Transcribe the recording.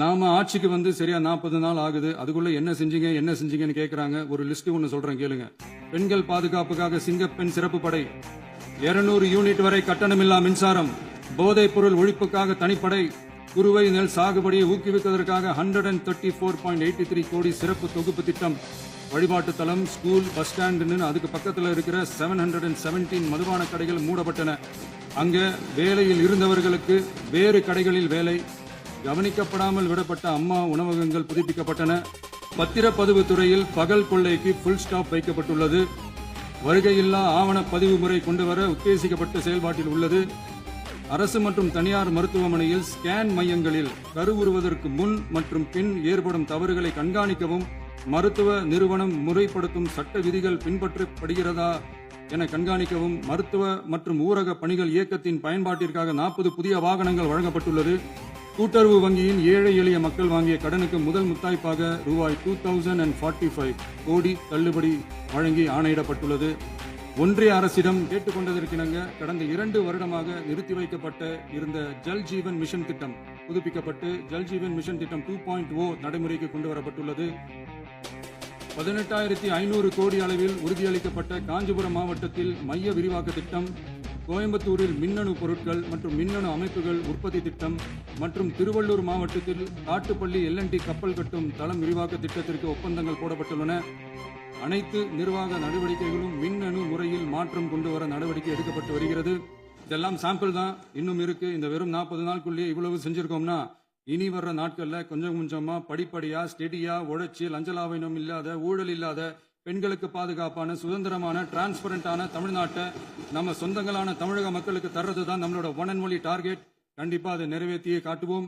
நாம ஆட்சிக்கு வந்து சரியா 40 நாள் ஆகுது. அதுக்குள்ள என்ன செஞ்சீங்கன்னு கேக்குறாங்க. ஒரு லிஸ்ட் ஒன்னு சொல்றேன் கேளுங்க. பெண்கள் பாதுகாப்புக்காக சிங்கப்பெண் சிறப்பு படை, 200 யூனிட் வரை கட்டணமில்லா மின்சாரம், போதைப் பொருள் ஒழிப்புக்காக தனிப்படை, குறுவை நெல் சாகுபடியை ஊக்குவிப்பதற்காக 134.83 கோடி சிறப்பு தொகுப்பு திட்டம், வழிபாட்டு தலம், ஸ்கூல், பஸ் ஸ்டாண்டுன்னு அதுக்கு பக்கத்துல இருக்கிற 717 மதுபான கடைகள் மூடப்பட்டன. அங்க வேலையில் இருந்தவர்களுக்கு வேறு கடைகளில் வேலை, கவனிக்கப்படாமல் விடப்பட்ட அம்மா உணவகங்கள் புதுப்பிக்கப்பட்டன. பத்திரப்பதிவு துறையில் பகல் கொள்ளைக்கு புல் ஸ்டாப் வைக்கப்பட்டுள்ளது. வருகையில்லா ஆவண பதிவு முறை கொண்டுவர உத்தேசிக்கப்பட்ட செயல்பாட்டில் உள்ளது. அரசு மற்றும் தனியார் மருத்துவமனையில் ஸ்கேன் மையங்களில் கருவுறுவதற்கு முன் மற்றும் பின் ஏற்படும் தவறுகளை கண்காணிக்கவும், மருத்துவ நிறுவனம் முறைப்படுத்தும் சட்ட விதிகள் பின்பற்றப்படுகிறதா என கண்காணிக்கவும் மருத்துவ மற்றும் ஊரக பணிகள் இயக்கத்தின் பயன்பாட்டிற்காக 40 புதிய வாகனங்கள் வழங்கப்பட்டுள்ளது. கூட்டுறவு வங்கியின் ஏழை எளிய மக்கள் வாங்கிய கடனுக்கு முதல் முத்தாய்ப்பாக ரூபாய் 2045 கோடி தள்ளுபடி வழங்கி ஆணையிடப்பட்டுள்ளது. ஒன்றிய அரசிடம் கேட்டுக்கொண்டதற்கிணங்க கடந்த 2 வருடமாக நிறுத்தி வைக்கப்பட்ட இருந்த ஜல் ஜீவன் மிஷன் திட்டம் புதுப்பிக்கப்பட்டு ஜல் ஜீவன் மிஷன் திட்டம் 2.0 நடைமுறைக்கு கொண்டு வரப்பட்டுள்ளது. 18,500 கோடி அளவில் உறுதியளிக்கப்பட்ட காஞ்சிபுரம் மாவட்டத்தில் மைய விரிவாக்க திட்டம், கோயம்புத்தூரில் மின்னணு பொருட்கள் மற்றும் மின்னணு அமைப்புகள் உற்பத்தி திட்டம் மற்றும் திருவள்ளூர் மாவட்டத்தில் காட்டுப்பள்ளி LNT கப்பல் கட்டும் தளம் விரிவாக்க திட்டத்திற்கு ஒப்பந்தங்கள் போடப்பட்டுள்ளன. அனைத்து நிர்வாக நடவடிக்கைகளும் மின்னணு முறையில் மாற்றம் கொண்டு வர நடவடிக்கை எடுக்கப்பட்டு வருகிறது. இதெல்லாம் சாம்பிள் தான், இன்னும் இருக்கு. இந்த வெறும் 40 நாளுக்குள்ளேயே இவ்வளவு செஞ்சிருக்கோம்னா இனி வர்ற நாட்கள்ல கொஞ்சம் கொஞ்சமா படிப்படியா ஸ்டெடியா உழைச்சி லஞ்சலாவணம் இல்லாத, ஊழல் இல்லாத, பெண்களுக்கு பாதுகாப்பான, சுதந்திரமான, டிரான்ஸ்பரண்டான தமிழ்நாட்டை நம்ம சொந்தங்களான தமிழக மக்களுக்கு தர்றது தான் நம்மளோட ஒன் அண்ட் ஒன்லி டார்கெட். கண்டிப்பா அதை நிறைவேற்றியே காட்டுவோம்.